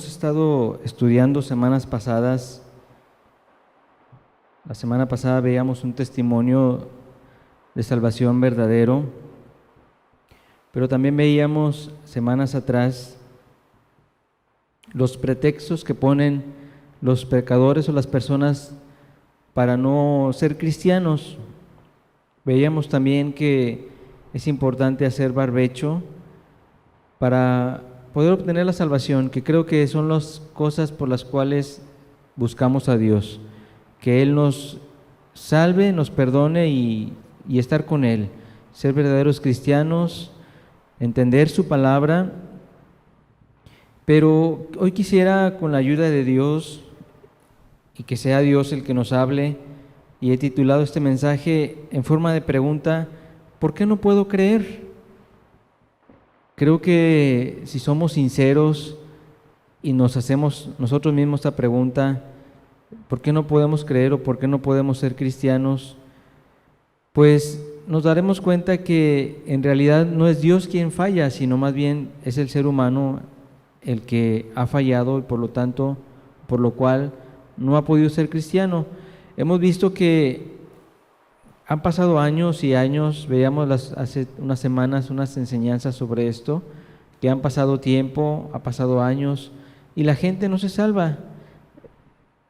hemos estado estudiando semanas pasadas, la semana pasada veíamos un testimonio de salvación verdadero, pero también veíamos semanas atrás los pretextos que ponen los pecadores o las personas para no ser cristianos. Veíamos también que es importante hacer barbecho para poder obtener la salvación, que creo que son las cosas por las cuales buscamos a Dios, que Él nos salve, nos perdone y estar con Él, ser verdaderos cristianos, entender su palabra. Pero hoy quisiera, con la ayuda de Dios, y que sea Dios el que nos hable, y he titulado este mensaje en forma de pregunta: ¿por qué no puedo creer? Creo que si somos sinceros y nos hacemos nosotros mismos esta pregunta, ¿por qué no podemos creer o por qué no podemos ser cristianos? Pues nos daremos cuenta que en realidad no es Dios quien falla, sino más bien es el ser humano el que ha fallado y por lo tanto, por lo cual no ha podido ser cristiano. Hemos visto que han pasado años y años, veíamos hace unas semanas unas enseñanzas sobre esto, que han pasado tiempo, ha pasado años y la gente no se salva,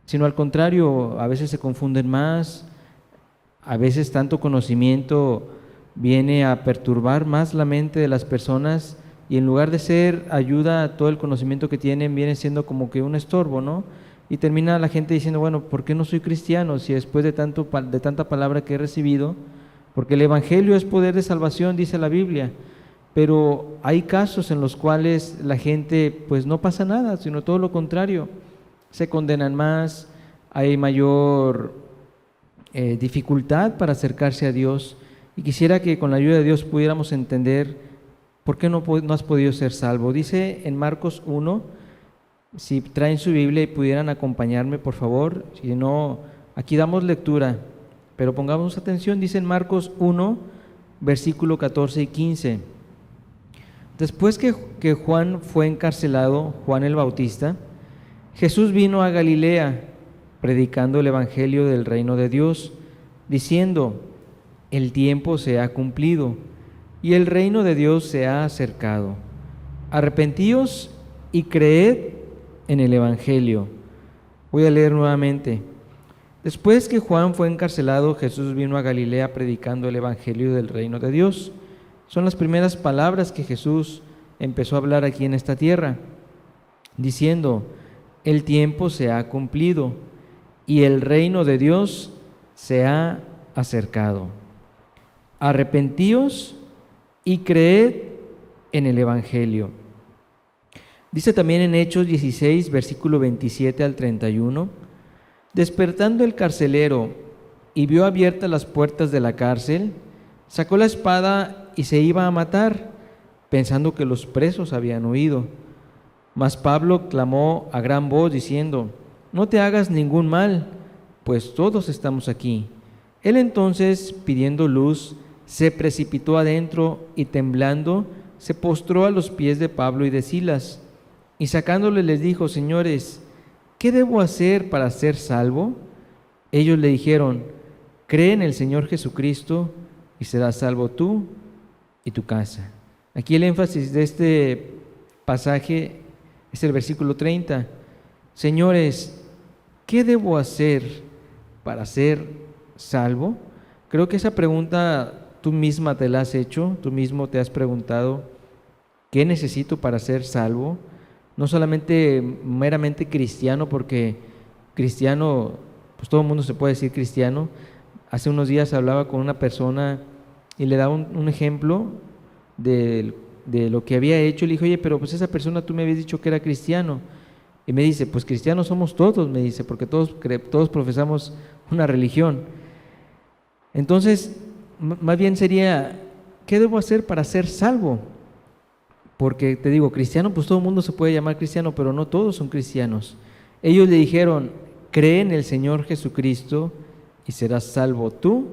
sino al contrario, a veces se confunden más, a veces tanto conocimiento viene a perturbar más la mente de las personas y en lugar de ser ayuda a todo el conocimiento que tienen, viene siendo como que un estorbo, ¿no? Y termina la gente diciendo, bueno, ¿por qué no soy cristiano si después de tanta palabra que he recibido? Porque el Evangelio es poder de salvación, dice la Biblia, pero hay casos en los cuales la gente pues no pasa nada, sino todo lo contrario, se condenan más, hay mayor dificultad para acercarse a Dios, y quisiera que con la ayuda de Dios pudiéramos entender por qué no has podido ser salvo. Dice en Marcos 1, si traen su Biblia y pudieran acompañarme, por favor. Si no, aquí damos lectura, pero pongamos atención. Dice en Marcos 1, versículo 14 y 15. Después que Juan fue encarcelado, Juan el Bautista, Jesús vino a Galilea, predicando el evangelio del reino de Dios, diciendo: el tiempo se ha cumplido y el reino de Dios se ha acercado. Arrepentíos y creed en el Evangelio. Voy a leer nuevamente. Después que Juan fue encarcelado, Jesús vino a Galilea predicando el Evangelio del reino de Dios. Son las primeras palabras que Jesús empezó a hablar aquí en esta tierra, diciendo: el tiempo se ha cumplido y el reino de Dios se ha acercado. Arrepentíos y creed en el Evangelio. Dice también en Hechos 16, versículo 27 al 31, despertando el carcelero y vio abiertas las puertas de la cárcel, sacó la espada y se iba a matar, pensando que los presos habían huido. Mas Pablo clamó a gran voz diciendo: no te hagas ningún mal, pues todos estamos aquí. Él entonces, pidiendo luz, se precipitó adentro y temblando, se postró a los pies de Pablo y de Silas. Y sacándole les dijo: señores, ¿qué debo hacer para ser salvo? Ellos le dijeron: cree en el Señor Jesucristo y serás salvo tú y tu casa. Aquí el énfasis de este pasaje es el versículo 30. Señores, ¿qué debo hacer para ser salvo? Creo que esa pregunta tú misma te la has hecho, tú mismo te has preguntado: ¿qué necesito para ser salvo? No solamente meramente cristiano, porque cristiano, pues todo el mundo se puede decir cristiano. Hace unos días hablaba con una persona y le daba un ejemplo de lo que había hecho. Le dije: oye, pero pues esa persona tú me habías dicho que era cristiano. Y me dice: pues cristianos somos todos, me dice, porque todos profesamos una religión. Entonces, más bien sería: ¿qué debo hacer para ser salvo? Porque te digo, cristiano, pues todo el mundo se puede llamar cristiano, pero no todos son cristianos. Ellos le dijeron: cree en el Señor Jesucristo y serás salvo tú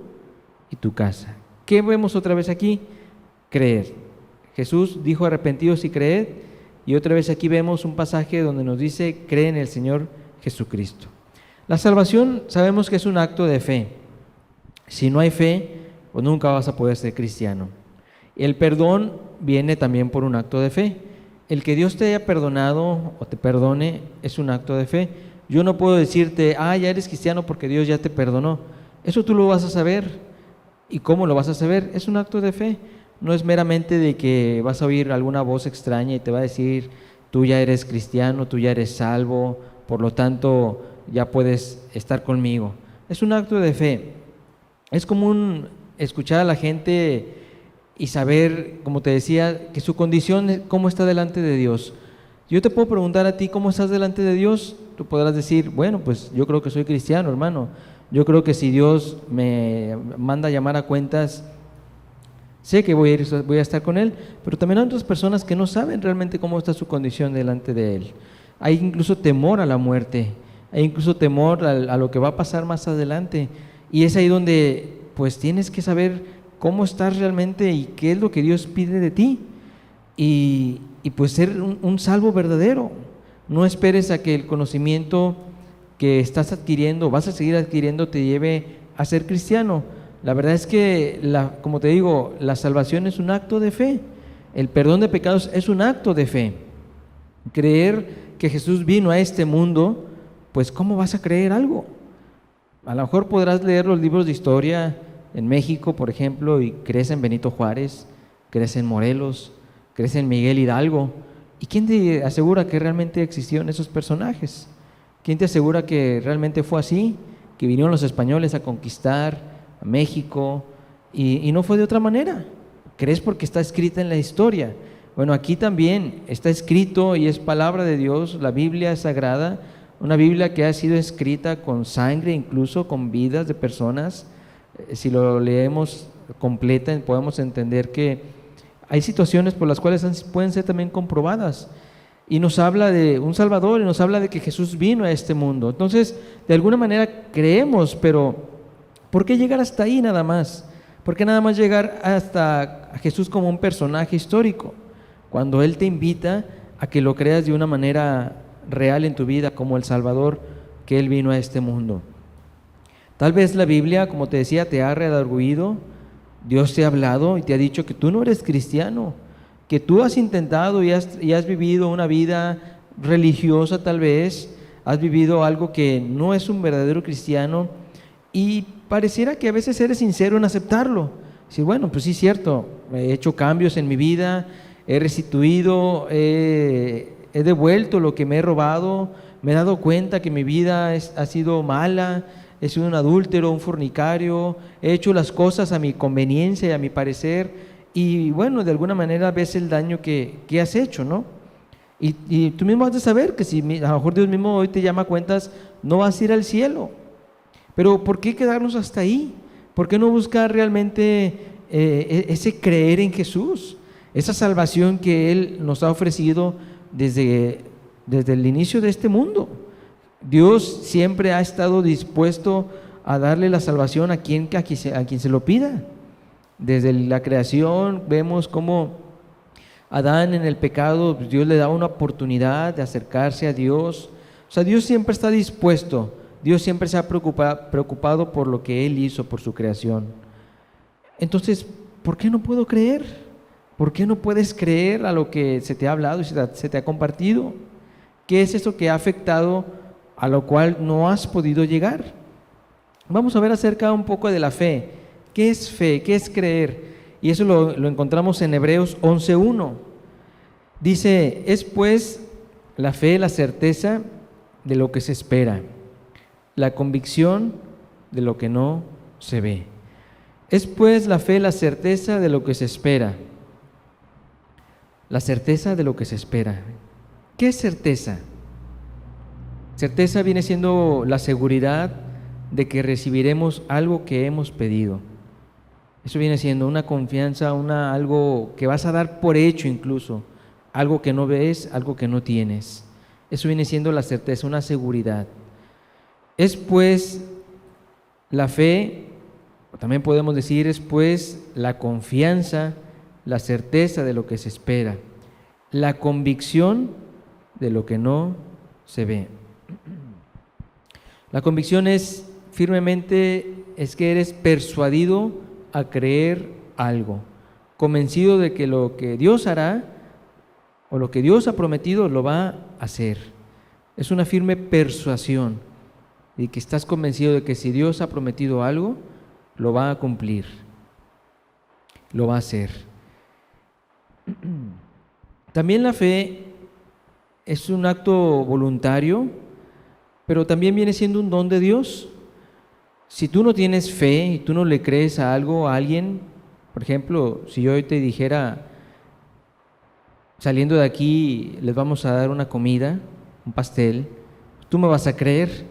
y tu casa. ¿Qué vemos otra vez aquí? Creer. Jesús dijo: arrepentidos y creed, y otra vez aquí vemos un pasaje donde nos dice, cree en el Señor Jesucristo. La salvación sabemos que es un acto de fe. Si no hay fe, pues nunca vas a poder ser cristiano. El perdón viene también por un acto de fe. El que Dios te haya perdonado o te perdone es un acto de fe. Yo no puedo decirte, ya eres cristiano porque Dios ya te perdonó. Eso tú lo vas a saber. ¿Y cómo lo vas a saber? Es un acto de fe. No es meramente de que vas a oír alguna voz extraña y te va a decir, tú ya eres cristiano, tú ya eres salvo, por lo tanto ya puedes estar conmigo. Es un acto de fe. Es común escuchar a la gente y saber, como te decía, que su condición, cómo está delante de Dios. Yo te puedo preguntar a ti, ¿cómo estás delante de Dios? Tú podrás decir, bueno, pues yo creo que soy cristiano, hermano. Yo creo que si Dios me manda a llamar a cuentas, sé que voy a estar con Él, pero también hay otras personas que no saben realmente cómo está su condición delante de Él. Hay incluso temor a la muerte, hay incluso temor a lo que va a pasar más adelante, y es ahí donde pues tienes que saber cómo estás realmente y qué es lo que Dios pide de ti, y pues ser un salvo verdadero. No esperes a que el conocimiento que estás adquiriendo, vas a seguir adquiriendo, te lleve a ser cristiano. La verdad es que, como te digo, la salvación es un acto de fe. El perdón de pecados es un acto de fe. Creer que Jesús vino a este mundo, pues ¿cómo vas a creer algo? A lo mejor podrás leer los libros de historia en México, por ejemplo, y crees en Benito Juárez, crees en Morelos, crees en Miguel Hidalgo. ¿Y quién te asegura que realmente existieron esos personajes? ¿Quién te asegura que realmente fue así? Que vinieron los españoles a conquistar a México y no fue de otra manera. ¿Crees porque está escrita en la historia? Bueno, aquí también está escrito y es palabra de Dios, la Biblia es sagrada, una Biblia que ha sido escrita con sangre, incluso con vidas de personas. Si lo leemos completa, podemos entender que hay situaciones por las cuales pueden ser también comprobadas. Y nos habla de un Salvador y nos habla de que Jesús vino a este mundo. Entonces, de alguna manera creemos, pero ¿por qué llegar hasta ahí nada más? ¿Por qué nada más llegar hasta Jesús como un personaje histórico? Cuando Él te invita a que lo creas de una manera real en tu vida, como el Salvador que Él vino a este mundo. Tal vez la Biblia, como te decía, te ha redarguido. Dios te ha hablado y te ha dicho que tú no eres cristiano, que tú has intentado y has vivido una vida religiosa tal vez, has vivido algo que no es un verdadero cristiano y pareciera que a veces eres sincero en aceptarlo. Decir, bueno, pues sí es cierto, he hecho cambios en mi vida, he restituido, he devuelto lo que me he robado, me he dado cuenta que mi vida ha sido mala, he sido un adúltero, un fornicario, he hecho las cosas a mi conveniencia y a mi parecer, y bueno, de alguna manera ves el daño que has hecho, ¿no? Y tú mismo has de saber que si a lo mejor Dios mismo hoy te llama a cuentas, no vas a ir al cielo. Pero ¿por qué quedarnos hasta ahí? ¿Por qué no buscar realmente ese creer en Jesús? Esa salvación que Él nos ha ofrecido desde el inicio de este mundo. Dios siempre ha estado dispuesto a darle la salvación a quien se lo pida. Desde la creación vemos cómo Adán en el pecado, Dios le daba una oportunidad de acercarse a Dios. O sea, Dios siempre está dispuesto, Dios siempre se ha preocupado por lo que Él hizo, por su creación. Entonces, ¿por qué no puedo creer? ¿Por qué no puedes creer a lo que se te ha hablado y se te ha compartido? ¿Qué es eso que ha afectado a lo cual no has podido llegar? Vamos a ver acerca un poco de la fe. ¿Qué es fe? ¿Qué es creer? Y eso lo encontramos en Hebreos 11:1. Dice, es pues la fe la certeza de lo que se espera, la convicción de lo que no se ve. Es pues la fe la certeza de lo que se espera, la certeza de lo que se espera. ¿Qué es certeza? Certeza viene siendo la seguridad de que recibiremos algo que hemos pedido. Eso viene siendo una confianza, algo que vas a dar por hecho incluso, algo que no ves, algo que no tienes. Eso viene siendo la certeza, una seguridad. Es pues la fe, también podemos decir, es pues la confianza, la certeza de lo que se espera. la convicción de lo que no se ve. La convicción es que eres persuadido a creer algo, convencido de que lo que Dios hará o lo que Dios ha prometido lo va a hacer. Es una firme persuasión y que estás convencido de que si Dios ha prometido algo, lo va a cumplir, lo va a hacer. También la fe es un acto voluntario, pero también viene siendo un don de Dios. Si tú no tienes fe y tú no le crees a algo, a alguien, por ejemplo, si yo hoy te dijera, saliendo de aquí les vamos a dar una comida, un pastel, tú me vas a creer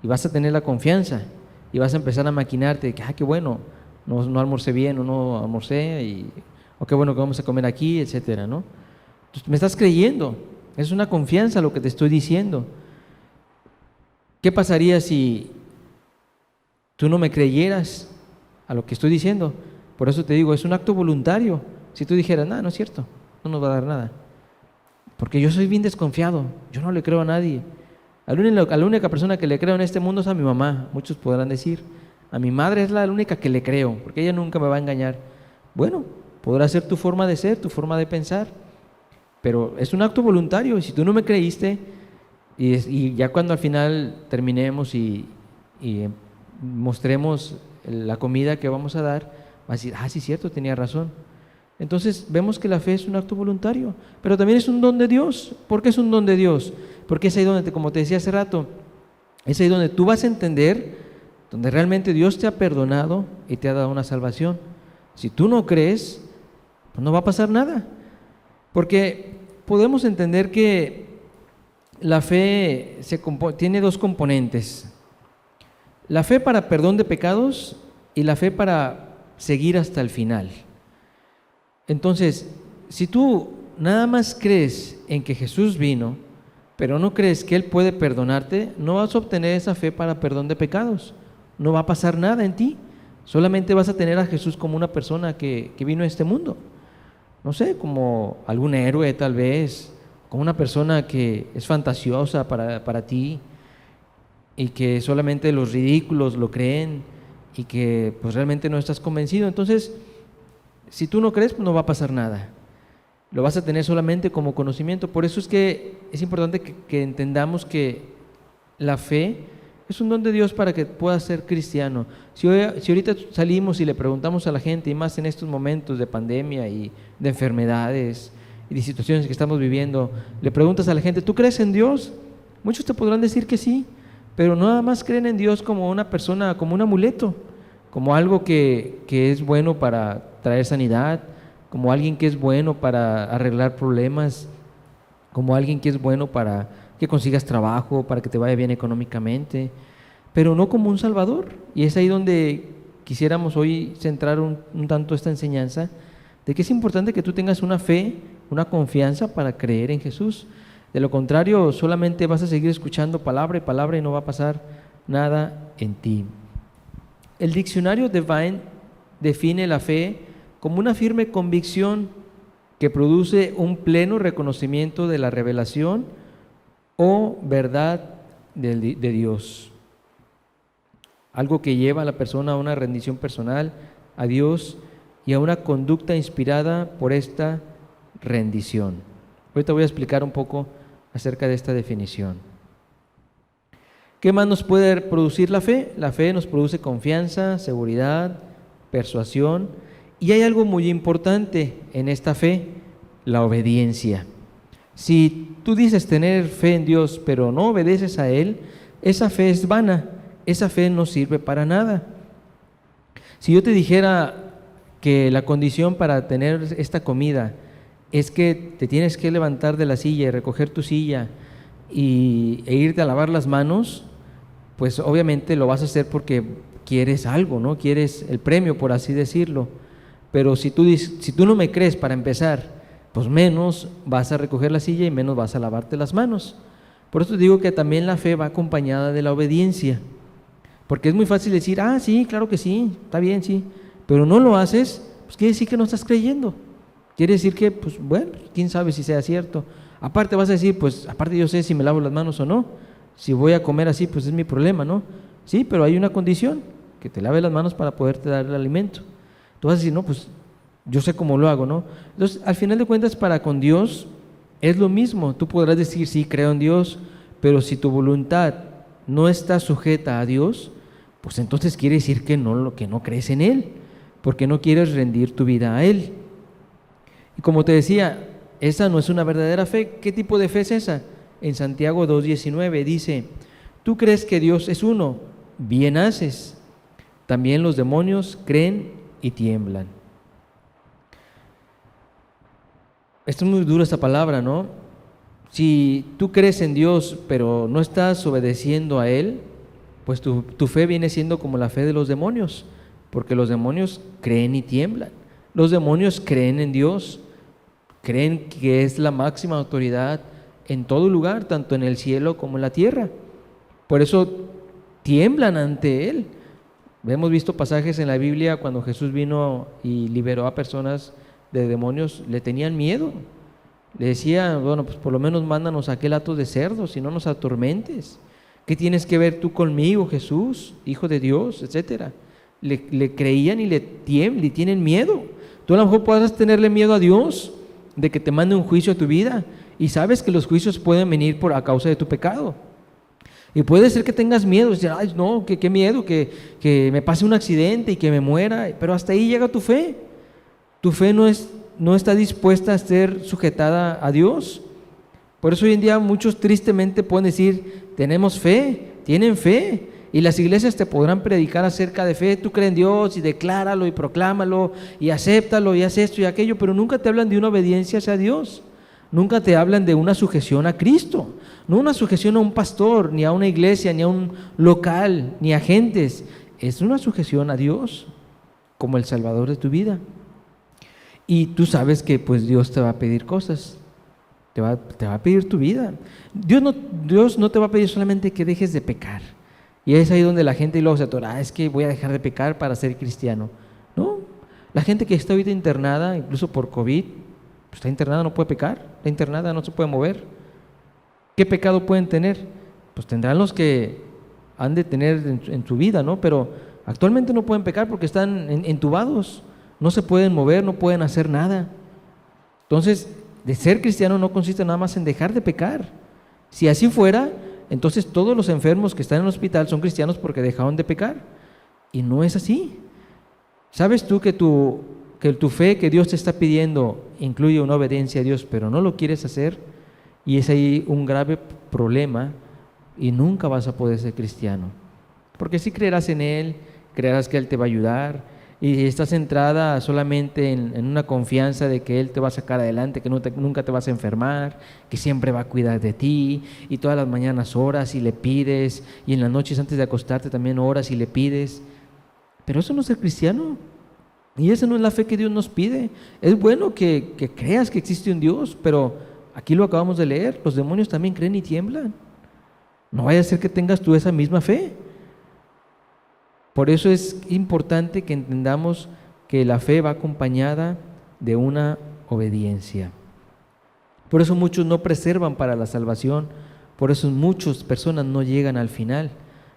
y vas a tener la confianza y vas a empezar a maquinarte de que, qué bueno, no almorcé bien o no almorcé, o qué bueno que vamos a comer aquí, etcétera, ¿no? Entonces, me estás creyendo, es una confianza lo que te estoy diciendo. ¿Qué pasaría si tú no me creyeras a lo que estoy diciendo? Por eso te digo, es un acto voluntario. Si tú dijeras, no es cierto, no nos va a dar nada. Porque yo soy bien desconfiado, yo no le creo a nadie. A la única persona que le creo en este mundo es a mi mamá. Muchos podrán decir, a mi madre es la única que le creo, porque ella nunca me va a engañar. Bueno, podrá ser tu forma de ser, tu forma de pensar, pero es un acto voluntario. Y si tú no me creíste, y ya cuando al final terminemos y mostremos la comida que vamos a dar, vas a decir, sí, cierto, tenía razón. Entonces vemos que la fe es un acto voluntario, pero también es un don de Dios. ¿Por qué es un don de Dios? Porque es ahí donde, como te decía hace rato, es ahí donde tú vas a entender, donde realmente Dios te ha perdonado y te ha dado una salvación. Si tú no crees, pues no va a pasar nada, porque podemos entender que la fe tiene dos componentes: la fe para perdón de pecados y la fe para seguir hasta el final. Entonces, si tú nada más crees en que Jesús vino, pero no crees que Él puede perdonarte, no vas a obtener esa fe para perdón de pecados. No va a pasar nada en ti. Solamente vas a tener a Jesús como una persona que vino a este mundo. No sé, como algún héroe tal vez, como una persona que es fantasiosa para ti y que solamente los ridículos lo creen y que pues realmente no estás convencido. Entonces, si tú no crees, pues no va a pasar nada. Lo vas a tener solamente como conocimiento. Por eso es que es importante que entendamos que la fe es un don de Dios para que puedas ser cristiano. Si ahorita salimos y le preguntamos a la gente, y más en estos momentos de pandemia y de enfermedades y de situaciones que estamos viviendo, le preguntas a la gente, ¿tú crees en Dios? Muchos te podrán decir que sí, pero nada más creen en Dios como una persona, como un amuleto, como algo que es bueno para traer sanidad, como alguien que es bueno para arreglar problemas, como alguien que es bueno para que consigas trabajo, para que te vaya bien económicamente, pero no como un salvador. Y es ahí donde quisiéramos hoy centrar un tanto esta enseñanza, de que es importante que tú tengas una fe, una confianza para creer en Jesús. De lo contrario, solamente vas a seguir escuchando palabra y palabra y no va a pasar nada en ti. El diccionario Divine define la fe como una firme convicción que produce un pleno reconocimiento de la revelación o verdad de Dios. Algo que lleva a la persona a una rendición personal a Dios y a una conducta inspirada por esta rendición. Ahorita voy a explicar un poco acerca de esta definición. ¿Qué más nos puede producir la fe? La fe nos produce confianza, seguridad, persuasión, y hay algo muy importante en esta fe, la obediencia. Si tú dices tener fe en Dios, pero no obedeces a Él, esa fe es vana, esa fe no sirve para nada. Si yo te dijera que la condición para tener esta comida es que te tienes que levantar de la silla y recoger tu silla e irte a lavar las manos, pues obviamente lo vas a hacer porque quieres algo, ¿no? Quieres el premio, por así decirlo. Pero si tú no me crees para empezar, pues menos vas a recoger la silla y menos vas a lavarte las manos. Por eso digo que también la fe va acompañada de la obediencia, porque es muy fácil decir, sí, claro que sí, está bien, sí, pero no lo haces, pues quiere decir que no estás creyendo. Quiere decir que, pues bueno, quién sabe si sea cierto. Aparte vas a decir, pues aparte yo sé si me lavo las manos o no. Si voy a comer así, pues es mi problema, ¿no? Sí, pero hay una condición, que te laves las manos para poderte dar el alimento. Tú vas a decir, no, pues yo sé cómo lo hago, ¿no? Entonces, al final de cuentas, para con Dios es lo mismo. Tú podrás decir, sí, creo en Dios, pero si tu voluntad no está sujeta a Dios, pues entonces quiere decir que no crees en Él, porque no quieres rendir tu vida a Él. Y como te decía, esa no es una verdadera fe. ¿Qué tipo de fe es esa? En Santiago 2:19 dice, tú crees que Dios es uno, bien haces. También los demonios creen y tiemblan. Esto es muy duro esta palabra, ¿no? Si tú crees en Dios, pero no estás obedeciendo a Él, pues tu fe viene siendo como la fe de los demonios, porque los demonios creen y tiemblan. Los demonios creen en Dios, creen que es la máxima autoridad en todo lugar, tanto en el cielo como en la tierra. Por eso tiemblan ante Él. Hemos visto pasajes en la Biblia cuando Jesús vino y liberó a personas de demonios, le tenían miedo. Le decía, bueno, pues por lo menos mándanos aquel hato de cerdos y no nos atormentes. ¿Qué tienes que ver tú conmigo, Jesús, Hijo de Dios, etcétera? Le creían y le tienen miedo. Tú a lo mejor podrás tenerle miedo a Dios de que te mande un juicio a tu vida, y sabes que los juicios pueden venir a causa de tu pecado. Y puede ser que tengas miedo, decir, ay, no, qué miedo, que me pase un accidente y que me muera, pero hasta ahí llega tu fe. Tu fe no está dispuesta a ser sujetada a Dios. Por eso hoy en día muchos tristemente pueden decir, tenemos fe, tienen fe, y las iglesias te podrán predicar acerca de fe. Tú crees en Dios y decláralo y proclámalo y acéptalo y haz esto y aquello, pero nunca te hablan de una obediencia hacia Dios. Nunca te hablan de una sujeción a Cristo, no una sujeción a un pastor, ni a una iglesia, ni a un local, ni a gentes. Es una sujeción a Dios como el Salvador de tu vida. Y tú sabes que pues Dios te va a pedir cosas, te va a pedir tu vida. Dios no te va a pedir solamente que dejes de pecar. Y es ahí donde la gente luego se atora, es que voy a dejar de pecar para ser cristiano. No, la gente que está ahorita internada, incluso por COVID, pues está internada, no puede pecar, está internada, no se puede mover. ¿Qué pecado pueden tener? Pues tendrán los que han de tener en su vida, ¿no? Pero actualmente no pueden pecar porque están entubados, no se pueden mover, no pueden hacer nada. Entonces, de ser cristiano no consiste nada más en dejar de pecar. Si así fuera, entonces todos los enfermos que están en el hospital son cristianos porque dejaron de pecar. Y no es así. ¿Sabes tú que tu fe que Dios te está pidiendo incluye una obediencia a Dios, pero no lo quieres hacer? Y es ahí un grave problema y nunca vas a poder ser cristiano. Porque si creerás en Él, creerás que Él te va a ayudar, y estás centrada solamente en una confianza de que Él te va a sacar adelante, que nunca te vas a enfermar, que siempre va a cuidar de ti, y todas las mañanas oras y le pides, y en las noches antes de acostarte también oras y le pides. Pero eso no es ser cristiano, y esa no es la fe que Dios nos pide. Es bueno que creas que existe un Dios, pero aquí lo acabamos de leer, los demonios también creen y tiemblan. No vaya a ser que tengas tú esa misma fe. Por eso es importante que entendamos que la fe va acompañada de una obediencia. Por eso muchos no preservan para la salvación, por eso muchas personas no llegan al final.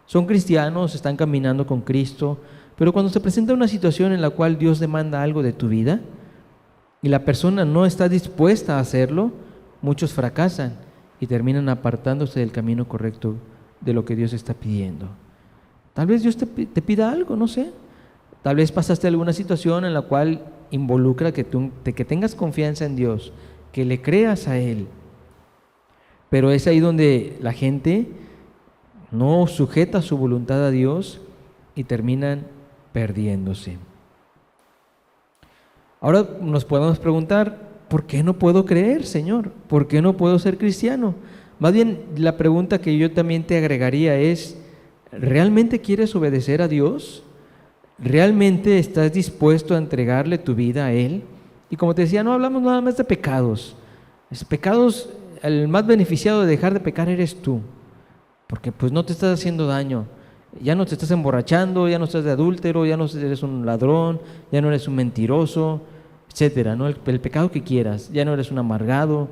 Son cristianos, están caminando con Cristo, pero cuando se presenta una situación en la cual Dios demanda algo de tu vida y la persona no está dispuesta a hacerlo, muchos fracasan y terminan apartándose del camino correcto de lo que Dios está pidiendo. Tal vez Dios te pida algo, no sé. Tal vez pasaste alguna situación en la cual involucra que tengas confianza en Dios, que le creas a Él. Pero es ahí donde la gente no sujeta su voluntad a Dios y terminan perdiéndose. Ahora nos podemos preguntar, ¿por qué no puedo creer, Señor? ¿Por qué no puedo ser cristiano? Más bien, la pregunta que yo también te agregaría es, ¿realmente quieres obedecer a Dios? ¿Realmente estás dispuesto a entregarle tu vida a Él? Y como te decía, no hablamos nada más de pecados. Pecados, el más beneficiado de dejar de pecar eres tú, porque pues no te estás haciendo daño. Ya no te estás emborrachando, ya no estás de adúltero, ya no eres un ladrón, ya no eres un mentiroso. etcétera, ¿no? El pecado que quieras. Ya no eres un amargado.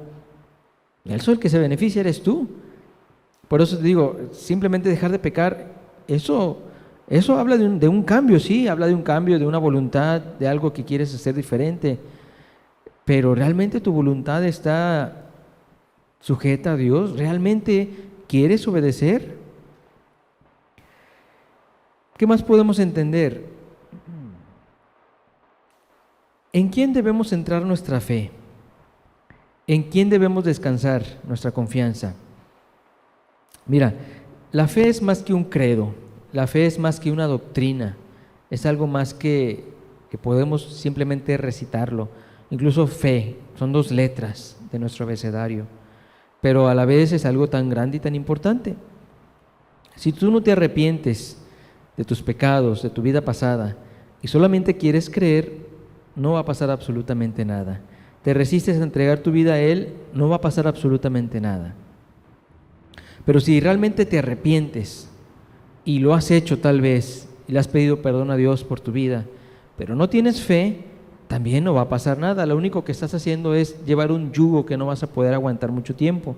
El que se beneficia eres tú. Por eso te digo, simplemente dejar de pecar, eso habla de un cambio, sí, habla de un cambio, de una voluntad, de algo que quieres hacer diferente. Pero ¿realmente tu voluntad está sujeta a Dios? ¿Realmente quieres obedecer? ¿Qué más podemos entender? ¿En quién debemos centrar nuestra fe? ¿En quién debemos descansar nuestra confianza? Mira, la fe es más que un credo, la fe es más que una doctrina, es algo más que podemos simplemente recitarlo. Incluso fe, son 2 letras de nuestro abecedario, pero a la vez es algo tan grande y tan importante. Si tú no te arrepientes de tus pecados, de tu vida pasada, y solamente quieres creer, no va a pasar absolutamente nada. Te resistes a entregar tu vida a Él, no va a pasar absolutamente nada. Pero si realmente te arrepientes y lo has hecho tal vez, y le has pedido perdón a Dios por tu vida, pero no tienes fe, también no va a pasar nada. Lo único que estás haciendo es llevar un yugo que no vas a poder aguantar mucho tiempo.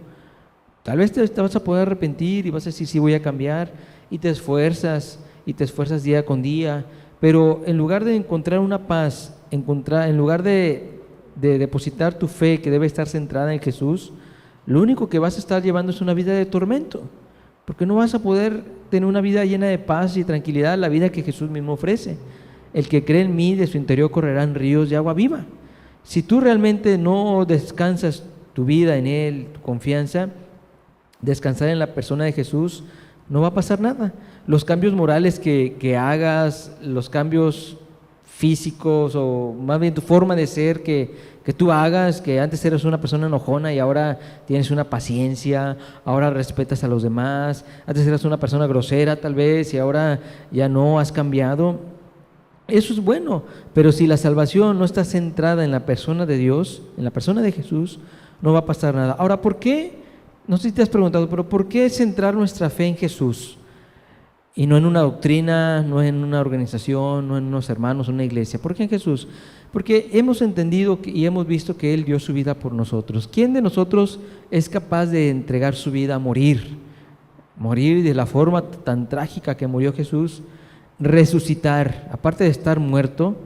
Tal vez te vas a poder arrepentir y vas a decir, sí, voy a cambiar, y te esfuerzas día con día, pero en lugar de encontrar una paz, en lugar de depositar tu fe que debe estar centrada en Jesús, lo único que vas a estar llevando es una vida de tormento, porque no vas a poder tener una vida llena de paz y tranquilidad, la vida que Jesús mismo ofrece. El que cree en mí, de su interior correrán ríos de agua viva. Si tú realmente no descansas tu vida en Él, tu confianza, descansar en la persona de Jesús, no va a pasar nada. Los cambios morales que hagas, los cambios físicos, o más bien tu forma de ser que tú hagas, que antes eras una persona enojona y ahora tienes una paciencia, ahora respetas a los demás, antes eras una persona grosera tal vez y ahora ya no, has cambiado. Eso es bueno, pero si la salvación no está centrada en la persona de Dios, en la persona de Jesús, no va a pasar nada. Ahora, ¿por qué? No sé si te has preguntado, pero ¿por qué centrar nuestra fe en Jesús? Y no en una doctrina, no en una organización, no en unos hermanos, en una iglesia. ¿Por qué en Jesús? Porque hemos entendido y hemos visto que Él dio su vida por nosotros. ¿Quién de nosotros es capaz de entregar su vida a morir? Morir de la forma tan trágica que murió Jesús, resucitar, aparte de estar muerto,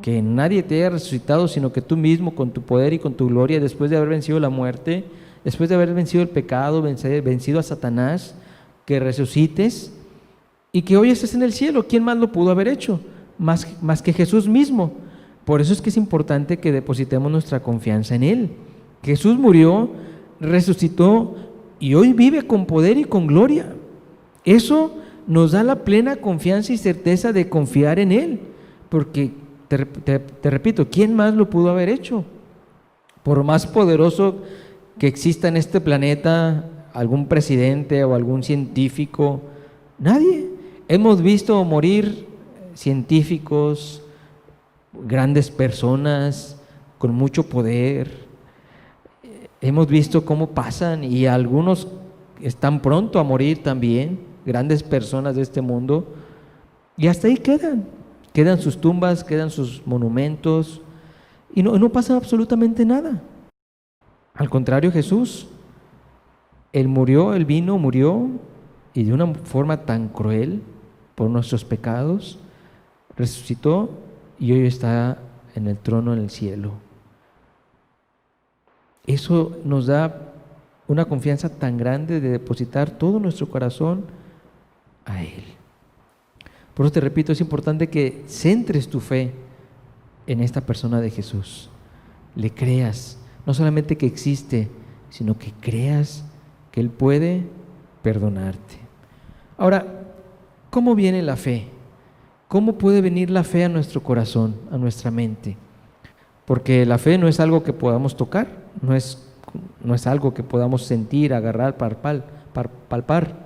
que nadie te haya resucitado, sino que tú mismo con tu poder y con tu gloria, después de haber vencido la muerte, después de haber vencido el pecado, vencido a Satanás, que resucites y que hoy estés en el cielo. ¿Quién más lo pudo haber hecho? Más que Jesús mismo. Por eso es que es importante que depositemos nuestra confianza en Él. Jesús murió, resucitó y hoy vive con poder y con gloria. Eso nos da la plena confianza y certeza de confiar en Él, porque te repito, ¿quién más lo pudo haber hecho? Por más poderoso que exista en este planeta, algún presidente o algún científico, nadie. Hemos visto morir científicos, grandes personas con mucho poder. Hemos visto cómo pasan y algunos están pronto a morir también, grandes personas de este mundo, y hasta ahí quedan sus tumbas, quedan sus monumentos y no pasa absolutamente nada. Al contrario, Jesús, Él murió, Él vino, murió, y de una forma tan cruel por nuestros pecados, resucitó y hoy está en el trono en el cielo. Eso nos da una confianza tan grande de depositar todo nuestro corazón a Él. Por eso te repito, es importante que centres tu fe en esta persona de Jesús. Le creas, no solamente que existe, sino que creas que Él puede perdonarte. Ahora, ¿cómo viene la fe? ¿Cómo puede venir la fe a nuestro corazón, a nuestra mente? Porque la fe no es algo que podamos tocar, no es algo que podamos sentir, agarrar, palpar.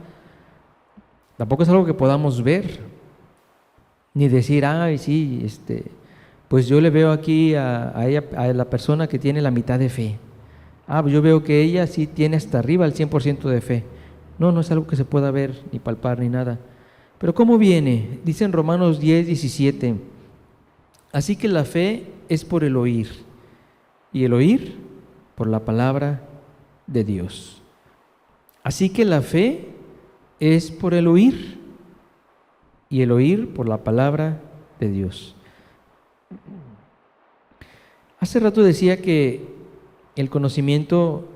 Tampoco es algo que podamos ver, ni decir, ay, sí, pues yo le veo aquí a ella, a la persona que tiene la mitad de fe. Pues yo veo que ella sí tiene hasta arriba el 100% de fe. No es algo que se pueda ver, ni palpar, ni nada. Pero ¿cómo viene? Dice en Romanos 10:17, Así que la fe es por el oír, y el oír por la palabra de Dios. Así que la fe es por el oír, y el oír por la palabra de Dios. Hace rato decía que el conocimiento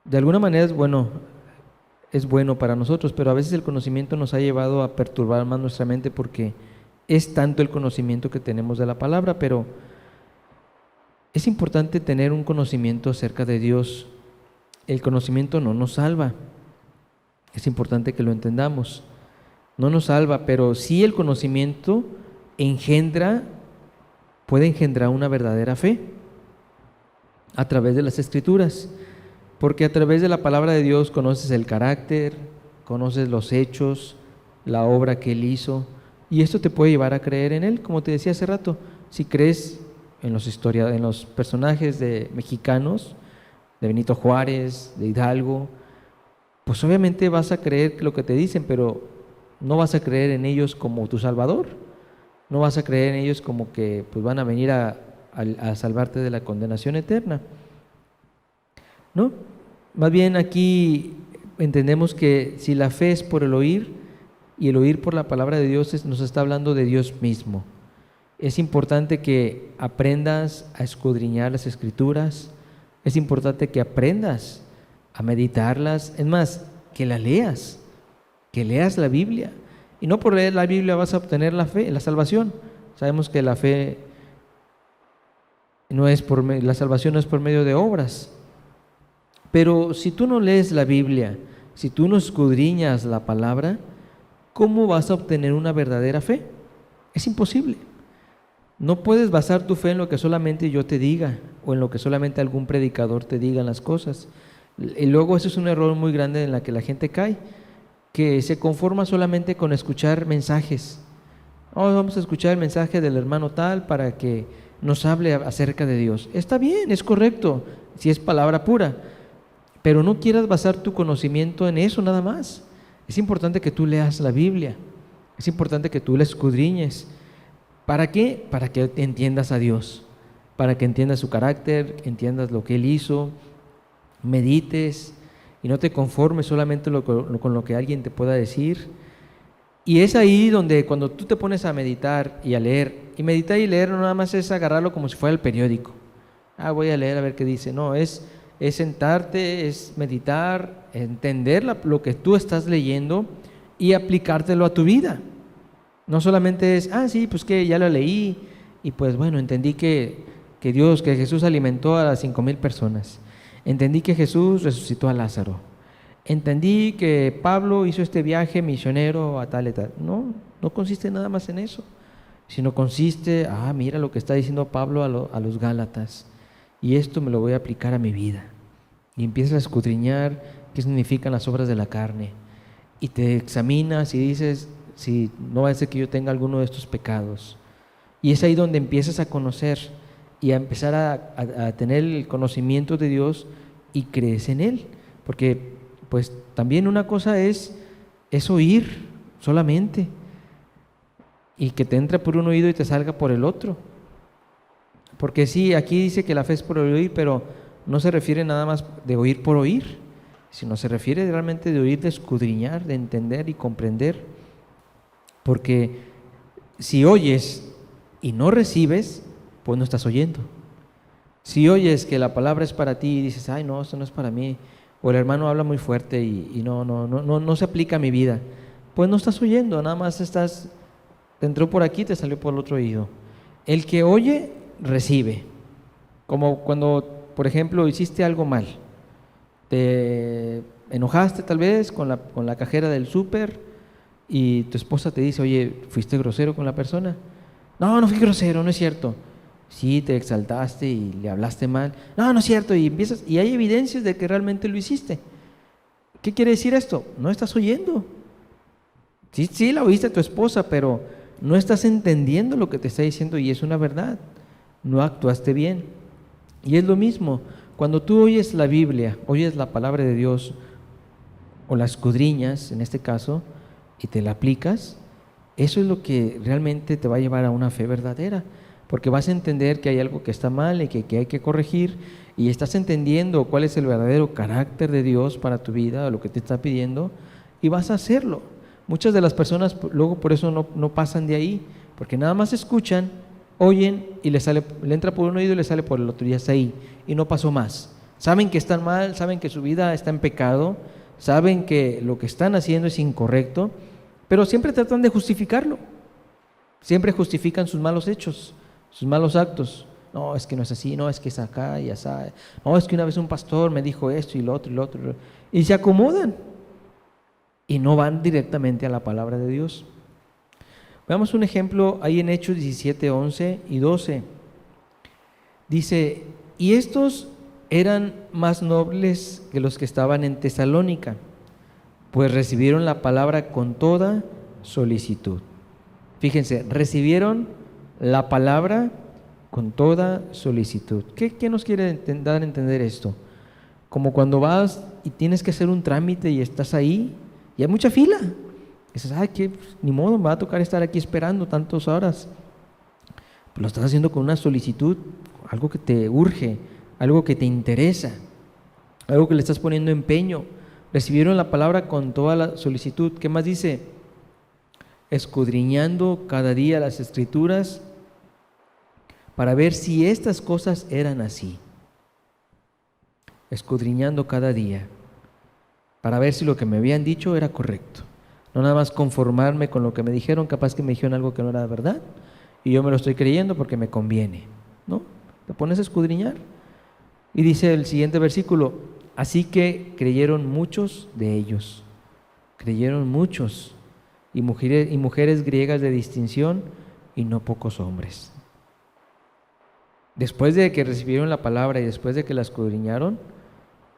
de alguna manera es bueno para nosotros, pero a veces el conocimiento nos ha llevado a perturbar más nuestra mente porque es tanto el conocimiento que tenemos de la palabra, pero es importante tener un conocimiento acerca de Dios. El conocimiento no nos salva, es importante que lo entendamos. No nos salva, pero sí el conocimiento puede engendrar una verdadera fe a través de las Escrituras, porque a través de la palabra de Dios conoces el carácter, conoces los hechos, la obra que Él hizo, y esto te puede llevar a creer en Él, como te decía hace rato. Si crees en los personajes mexicanos, de Benito Juárez, de Hidalgo, pues obviamente vas a creer lo que te dicen, pero no vas a creer en ellos como tu Salvador, no vas a creer en ellos como que pues van a venir a salvarte de la condenación eterna, ¿no? Más bien aquí entendemos que si la fe es por el oír y el oír por la palabra de Dios, nos está hablando de Dios mismo. Es importante que aprendas a escudriñar las Escrituras, es importante que aprendas a meditarlas, es más, que leas la Biblia. Y no por leer la Biblia vas a obtener la fe, la salvación. Sabemos que la fe la salvación no es por medio de obras. Pero si tú no lees la Biblia, si tú no escudriñas la palabra, ¿cómo vas a obtener una verdadera fe? Es imposible. No puedes basar tu fe en lo que solamente yo te diga o en lo que solamente algún predicador te diga las cosas. Y luego eso es un error muy grande en la que la gente cae, que se conforma solamente con escuchar mensajes. Vamos a escuchar el mensaje del hermano tal para que nos hable acerca de Dios. Está bien, es correcto, si es palabra pura, pero no quieras basar tu conocimiento en eso nada más. Es importante que tú leas la Biblia, es importante que tú la escudriñes. ¿Para qué? Para que entiendas a Dios, para que entiendas su carácter, entiendas lo que Él hizo, medites y no te conformes solamente con lo que alguien te pueda decir. Y es ahí donde cuando tú te pones a meditar y a leer, y meditar y leer no nada más es agarrarlo como si fuera el periódico. Voy a leer a ver qué dice. No, es sentarte, es meditar, entender lo que tú estás leyendo y aplicártelo a tu vida. No solamente es, sí, pues que ya lo leí y pues bueno, entendí que Jesús alimentó a las 5,000 personas. Entendí que Jesús resucitó a Lázaro. Entendí que Pablo hizo este viaje misionero a tal y tal. No consiste nada más en eso, sino consiste, mira lo que está diciendo Pablo a los Gálatas, y esto me lo voy a aplicar a mi vida. Y empiezas a escudriñar qué significan las obras de la carne, y te examinas y dices, si no va a ser que yo tenga alguno de estos pecados. Y es ahí donde empiezas a conocer y a empezar a tener el conocimiento de Dios y crees en Él. Porque pues también una cosa es oír solamente y que te entre por un oído y te salga por el otro. Porque sí, aquí dice que la fe es por el oír, pero no se refiere nada más de oír por oír, sino se refiere realmente de oír, de escudriñar, de entender y comprender. Porque si oyes y no recibes, pues no estás oyendo. Si oyes que la palabra es para ti y dices, no, esto no es para mí, o el hermano habla muy fuerte y no se aplica a mi vida, pues no estás oyendo, nada más te entró por aquí, te salió por el otro oído. El que oye, recibe. Como cuando, por ejemplo, hiciste algo mal, te enojaste tal vez con la cajera del súper, y tu esposa te dice, oye, ¿fuiste grosero con la persona? No fui grosero, no es cierto. Sí, te exaltaste y le hablaste mal. No es cierto, y hay evidencias de que realmente lo hiciste. ¿Qué quiere decir esto? No estás oyendo. Sí, la oíste a tu esposa, pero no estás entendiendo lo que te está diciendo y es una verdad. No actuaste bien. Y es lo mismo, cuando tú oyes la Biblia, oyes la palabra de Dios, o la escudriñas, en este caso, y te la aplicas, Eso es lo que realmente te va a llevar a una fe verdadera, porque vas a entender que hay algo que está mal y que hay que corregir, y estás entendiendo cuál es el verdadero carácter de Dios para tu vida, lo que te está pidiendo, y vas a hacerlo. Muchas de las personas luego por eso no pasan de ahí, porque nada más escuchan, oyen y le entra por un oído y le sale por el otro, y hasta ahí, y no pasó más. Saben que están mal, saben que su vida está en pecado, saben que lo que están haciendo es incorrecto, pero siempre tratan de justificarlo. Siempre justifican sus malos hechos, sus malos actos. No, es que no es así, no, es que es acá y asá. No, es que una vez un pastor me dijo esto y lo otro y lo otro. Y se acomodan y no van directamente a la palabra de Dios. Veamos un ejemplo ahí en Hechos 17, 11 y 12. Dice, y estos eran más nobles que los que estaban en Tesalónica, pues recibieron la palabra con toda solicitud. Fíjense, recibieron la palabra con toda solicitud. ¿Qué nos quiere dar a entender esto? Como cuando vas y tienes que hacer un trámite y estás ahí y hay mucha fila. Dices, ay, que ni modo, me va a tocar estar aquí esperando tantas horas. Pero lo estás haciendo con una solicitud, algo que te urge, algo que te interesa, algo que le estás poniendo empeño. Recibieron la palabra con toda la solicitud. ¿Qué más dice? Escudriñando cada día las Escrituras para ver si estas cosas eran así. Escudriñando cada día para ver si lo que me habían dicho era correcto. No nada más conformarme con lo que me dijeron, capaz que me dijeron algo que no era verdad y yo me lo estoy creyendo porque me conviene. ¿No? Te pones a escudriñar. Y dice el siguiente versículo, así que creyeron muchos de ellos. Creyeron muchos. Y mujeres griegas de distinción y no pocos hombres. Después de que recibieron la palabra y después de que la escudriñaron,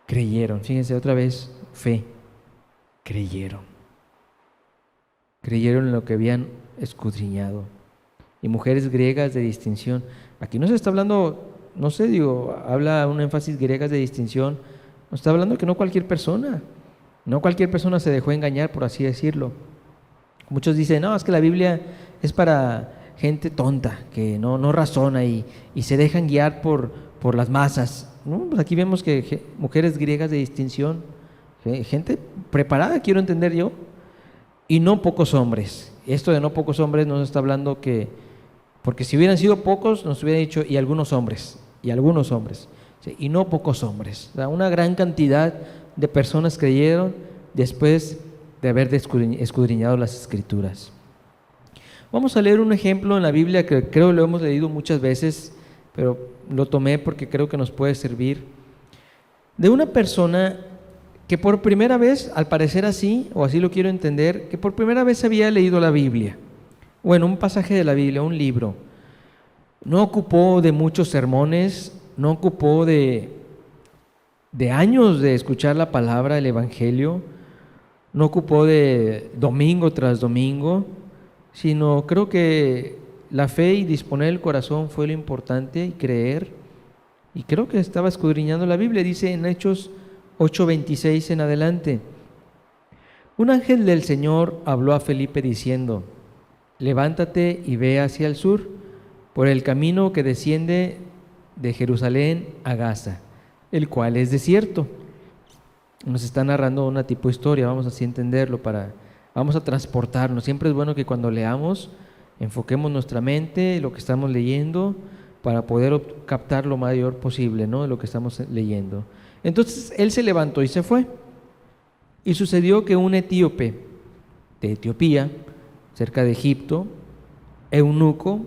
creyeron. Fíjense otra vez, fe. Creyeron. Creyeron en lo que habían escudriñado. Y mujeres griegas de distinción. Aquí no se está hablando, no sé, habla un énfasis griegas de distinción. No está hablando que no cualquier persona se dejó engañar, por así decirlo. Muchos dicen, no, es que la Biblia es para gente tonta, que no razona y se dejan guiar por las masas. ¿No? Pues aquí vemos que mujeres griegas de distinción, gente preparada, quiero entender yo, y no pocos hombres. Esto de no pocos hombres nos está hablando que, porque si hubieran sido pocos, nos hubiera dicho, y algunos hombres, ¿sí? Y no pocos hombres. O sea, una gran cantidad de personas creyeron después de haber escudriñado las Escrituras. Vamos a leer un ejemplo en la Biblia que creo lo hemos leído muchas veces, pero lo tomé porque creo que nos puede servir, de una persona que por primera vez, al parecer así, o así lo quiero entender, que por primera vez había leído la Biblia, bueno, un pasaje de la Biblia, un libro. No ocupó de muchos sermones, no ocupó de años de escuchar la palabra, el Evangelio, no ocupó de domingo tras domingo, sino creo que la fe y disponer el corazón fue lo importante, y creer, y creo que estaba escudriñando la Biblia. Dice en Hechos 8:26 en adelante, un ángel del Señor habló a Felipe diciendo, levántate y ve hacia el sur, por el camino que desciende de Jerusalén a Gaza, el cual es desierto. Nos está narrando una tipo de historia, vamos así a entenderlo, vamos a transportarnos. Siempre es bueno que cuando leamos enfoquemos nuestra mente, lo que estamos leyendo, para poder captar lo mayor posible, ¿no?, de lo que estamos leyendo. Entonces él se levantó y se fue. Y sucedió que un etíope de Etiopía, cerca de Egipto, eunuco,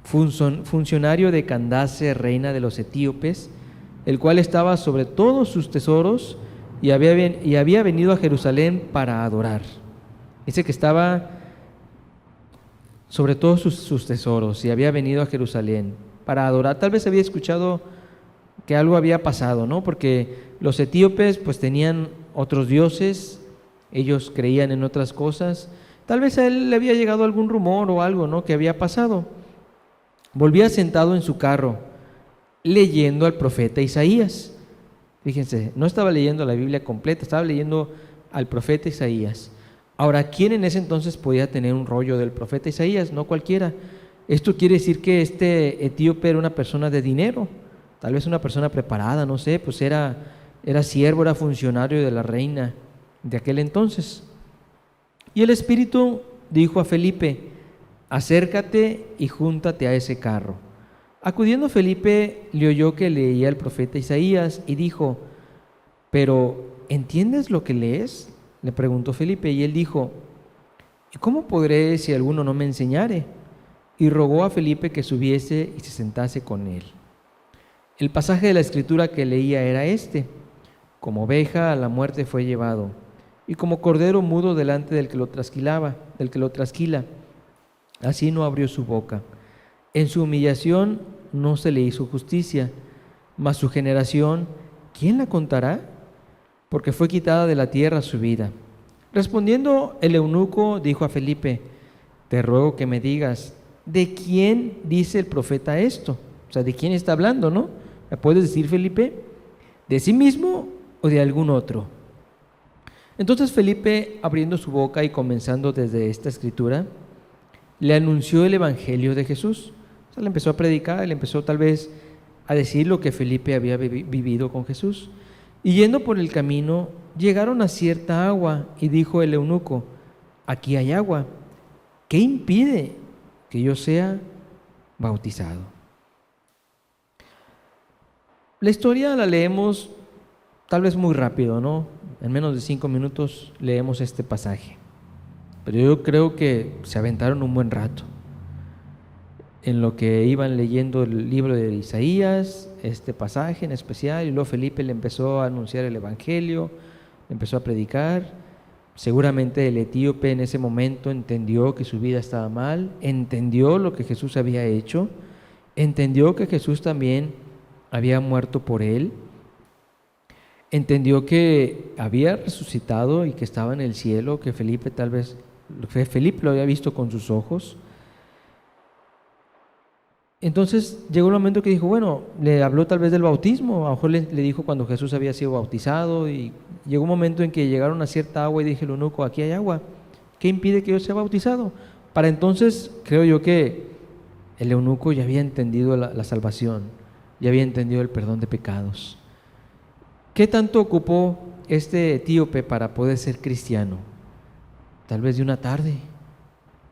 funcionario de Candace, reina de los etíopes, el cual estaba sobre todos sus tesoros y había venido a Jerusalén para adorar. Dice que estaba sobre todos sus tesoros y había venido a Jerusalén para adorar. Tal vez había escuchado que algo había pasado, ¿no? Porque los etíopes pues tenían otros dioses, ellos creían en otras cosas. Tal vez a él le había llegado algún rumor o algo, ¿no?, que había pasado. Volvía sentado en su carro, leyendo al profeta Isaías. Fíjense, no estaba leyendo la Biblia completa, estaba leyendo al profeta Isaías. Ahora, ¿quién en ese entonces podía tener un rollo del profeta Isaías? No cualquiera. Esto quiere decir que este etíope era una persona de dinero, tal vez una persona preparada, no sé, pues era siervo, era funcionario de la reina de aquel entonces. Y el Espíritu dijo a Felipe: acércate y júntate a ese carro. Acudiendo Felipe, le oyó que leía el profeta Isaías y dijo: ¿pero entiendes lo que lees?, le preguntó Felipe, y él dijo: ¿y cómo podré si alguno no me enseñare? Y rogó a Felipe que subiese y se sentase con él. El pasaje de la escritura que leía era este: como oveja a la muerte fue llevado, y como cordero mudo delante del que lo trasquila, así no abrió su boca. En su humillación no se le hizo justicia, mas su generación, ¿quién la contará? Porque fue quitada de la tierra su vida. Respondiendo el eunuco, dijo a Felipe: te ruego que me digas, ¿de quién dice el profeta esto? O sea, ¿de quién está hablando, no? ¿Me puedes decir, Felipe? ¿De sí mismo o de algún otro? Entonces Felipe, abriendo su boca y comenzando desde esta escritura, le anunció el evangelio de Jesús. O sea, le empezó a predicar, le empezó tal vez a decir lo que Felipe había vivido con Jesús. Y yendo por el camino, llegaron a cierta agua, y dijo el eunuco: aquí hay agua, ¿qué impide que yo sea bautizado? La historia la leemos tal vez muy rápido, ¿no? En menos de 5 minutos leemos este pasaje. Pero yo creo que se aventaron un buen rato en lo que iban leyendo el libro de Isaías, este pasaje en especial, y luego Felipe le empezó a anunciar el evangelio, le empezó a predicar. Seguramente el etíope en ese momento entendió que su vida estaba mal, entendió lo que Jesús había hecho, entendió que Jesús también había muerto por él, entendió que había resucitado y que estaba en el cielo, que Felipe lo había visto con sus ojos. Entonces llegó el momento que dijo, bueno, le habló tal vez del bautismo, a lo mejor le dijo cuando Jesús había sido bautizado, y llegó un momento en que llegaron a cierta agua y dije el eunuco: aquí hay agua, ¿qué impide que yo sea bautizado? Para entonces creo yo que el eunuco ya había entendido la salvación, ya había entendido el perdón de pecados. ¿Qué tanto ocupó este etíope para poder ser cristiano? Tal vez de una tarde,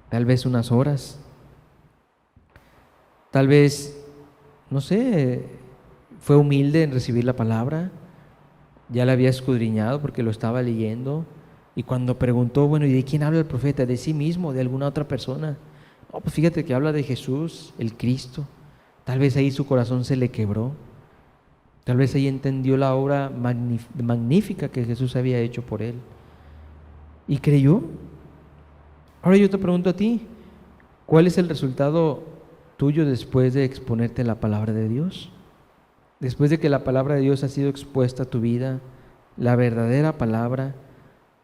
tal vez unas horas. Tal vez, no sé, fue humilde en recibir la palabra, ya la había escudriñado porque lo estaba leyendo, y cuando preguntó, bueno, ¿y de quién habla el profeta? ¿De sí mismo o de alguna otra persona? No, pues fíjate que habla de Jesús, el Cristo. Tal vez ahí su corazón se le quebró, tal vez ahí entendió la obra magnífica que Jesús había hecho por él, y creyó. Ahora yo te pregunto a ti, ¿cuál es el resultado tuyo después de exponerte la palabra de Dios? Después de que la palabra de Dios ha sido expuesta a tu vida, la verdadera palabra,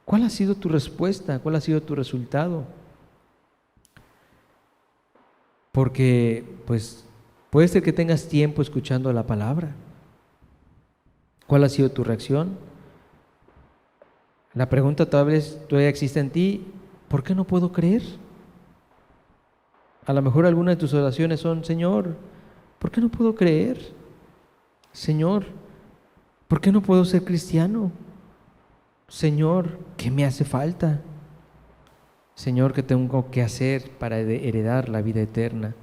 ¿cuál ha sido tu respuesta? ¿Cuál ha sido tu resultado? Porque pues puede ser que tengas tiempo escuchando la palabra. ¿Cuál ha sido tu reacción? La pregunta tal vez todavía existe en ti: ¿por qué no puedo creer? A lo mejor algunas de tus oraciones son: Señor, ¿por qué no puedo creer? Señor, ¿por qué no puedo ser cristiano? Señor, ¿qué me hace falta? Señor, ¿qué tengo que hacer para heredar la vida eterna?,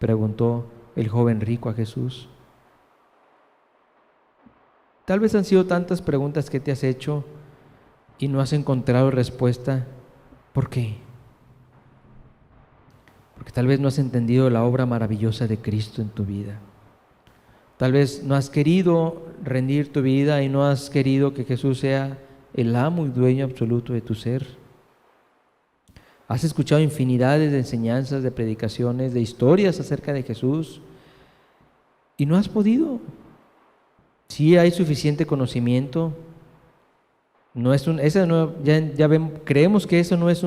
preguntó el joven rico a Jesús. Tal vez han sido tantas preguntas que te has hecho y no has encontrado respuesta. ¿Por qué? Porque tal vez no has entendido la obra maravillosa de Cristo en tu vida. Tal vez no has querido rendir tu vida y no has querido que Jesús sea el amo y dueño absoluto de tu ser. Has escuchado infinidades de enseñanzas, de predicaciones, de historias acerca de Jesús y no has podido. Sí hay suficiente conocimiento. Creemos que eso no es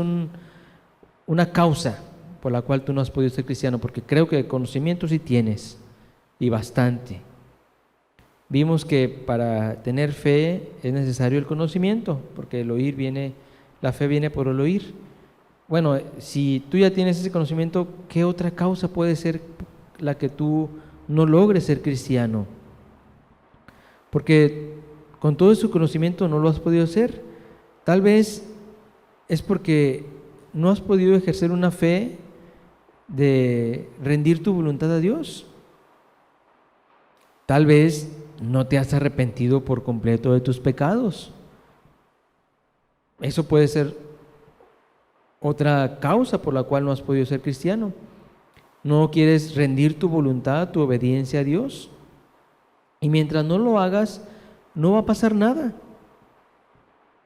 una causa por la cual tú no has podido ser cristiano, porque creo que conocimiento sí tienes, y bastante. Vimos que para tener fe es necesario el conocimiento, porque el oír viene La fe viene por el oír. Bueno, si tú ya tienes ese conocimiento, ¿qué otra causa puede ser la que tú no logres ser cristiano? Porque con todo ese conocimiento no lo has podido hacer. Tal vez es porque no has podido ejercer una fe de rendir tu voluntad a Dios. Tal vez no te has arrepentido por completo de tus pecados. Eso puede ser otra causa por la cual no has podido ser cristiano. No quieres rendir tu voluntad, tu obediencia a Dios. Y mientras no lo hagas, no va a pasar nada.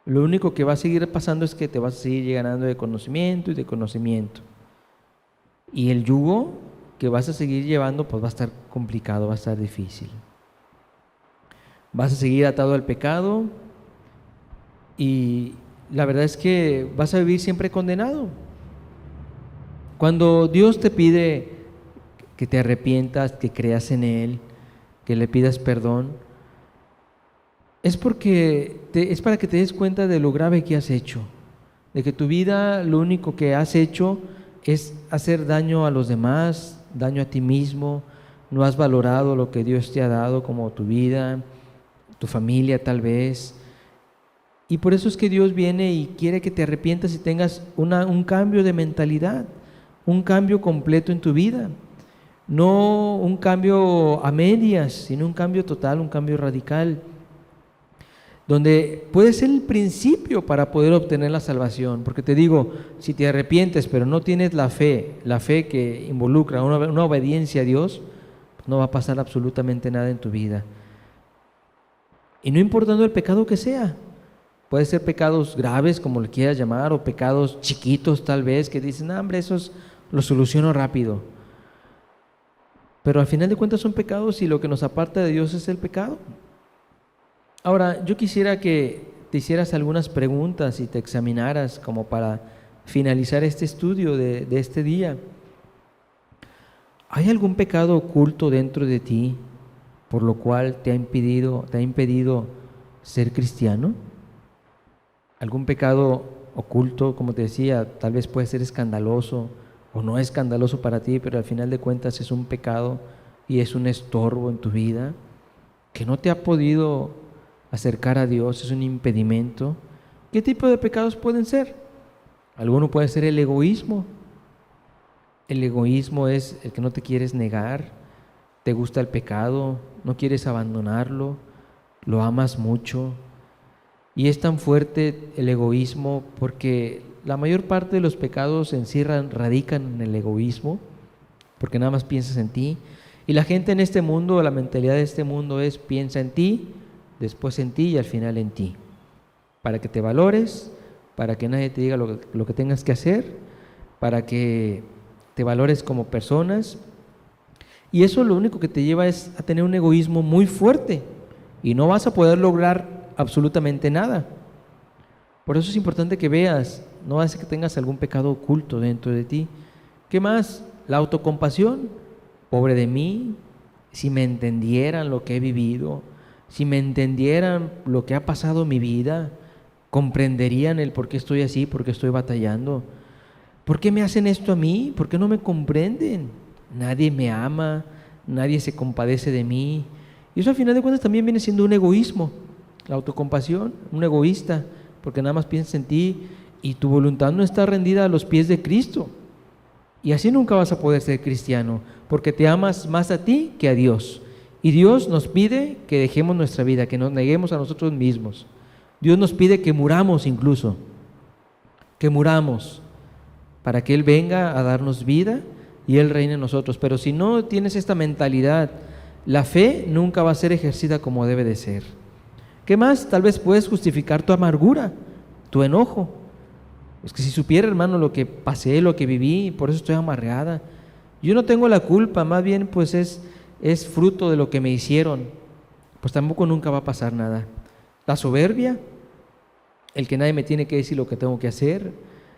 Lo único que va a seguir pasando es que te vas a seguir llenando de conocimiento y de conocimiento. Y el yugo que vas a seguir llevando, pues va a estar complicado, va a estar difícil. Vas a seguir atado al pecado y la verdad es que vas a vivir siempre condenado. Cuando Dios te pide que te arrepientas, que creas en Él, que le pidas perdón, es porque es para que te des cuenta de lo grave que has hecho, de que tu vida lo único que has hecho es hacer daño a los demás, daño a ti mismo, no has valorado lo que Dios te ha dado como tu vida, tu familia tal vez. Y por eso es que Dios viene y quiere que te arrepientas y tengas un cambio de mentalidad, un cambio completo en tu vida. No un cambio a medias, sino un cambio total, un cambio radical, donde puede ser el principio para poder obtener la salvación. Porque te digo, si te arrepientes pero no tienes la fe que involucra una obediencia a Dios, no va a pasar absolutamente nada en tu vida. Y no importando el pecado que sea, puede ser pecados graves, como le quieras llamar, o pecados chiquitos tal vez, que dicen, hombre, esos los soluciono rápido. Pero al final de cuentas son pecados y lo que nos aparta de Dios es el pecado. Ahora, yo quisiera que te hicieras algunas preguntas y te examinaras como para finalizar este estudio de este día. ¿Hay algún pecado oculto dentro de ti por lo cual te ha impedido ser cristiano? ¿Algún pecado oculto, como te decía, tal vez puede ser escandaloso o no es escandaloso para ti, pero al final de cuentas es un pecado y es un estorbo en tu vida, que no te ha podido acercar a Dios, es un impedimento? ¿Qué tipo de pecados pueden ser? Alguno puede ser el egoísmo. El egoísmo es el que no te quieres negar, te gusta el pecado, no quieres abandonarlo, lo amas mucho. Y es tan fuerte el egoísmo porque la mayor parte de los pecados en sí radican en el egoísmo, porque nada más piensas en ti. Y la gente en este mundo, la mentalidad de este mundo es piensa en ti, después en ti y al final en ti. Para que te valores, para que nadie te diga lo que tengas que hacer, para que te valores como personas. Y eso lo único que te lleva es a tener un egoísmo muy fuerte y no vas a poder lograr absolutamente nada. Por eso es importante que veas, no hace que tengas algún pecado oculto dentro de ti. ¿Qué más? La autocompasión. Pobre de mí, si me entendieran lo que he vivido, si me entendieran lo que ha pasado en mi vida, comprenderían el por qué estoy así, por qué estoy batallando. ¿Por qué me hacen esto a mí? ¿Por qué no me comprenden? Nadie me ama, nadie se compadece de mí. Y eso al final de cuentas también viene siendo un egoísmo, la autocompasión, un egoísta, porque nada más piensas en ti y tu voluntad no está rendida a los pies de Cristo. Y así nunca vas a poder ser cristiano, porque te amas más a ti que a Dios. Y Dios nos pide que dejemos nuestra vida, que nos neguemos a nosotros mismos. Dios nos pide que muramos incluso, que muramos, para que Él venga a darnos vida y Él reine en nosotros. Pero si no tienes esta mentalidad, la fe nunca va a ser ejercida como debe de ser. ¿Qué más? Tal vez puedes justificar tu amargura, tu enojo. Es que si supiera, hermano, lo que pasé, lo que viví, por eso estoy amargada. Yo no tengo la culpa, más bien pues es fruto de lo que me hicieron. Pues tampoco nunca va a pasar nada. La soberbia, el que nadie me tiene que decir lo que tengo que hacer,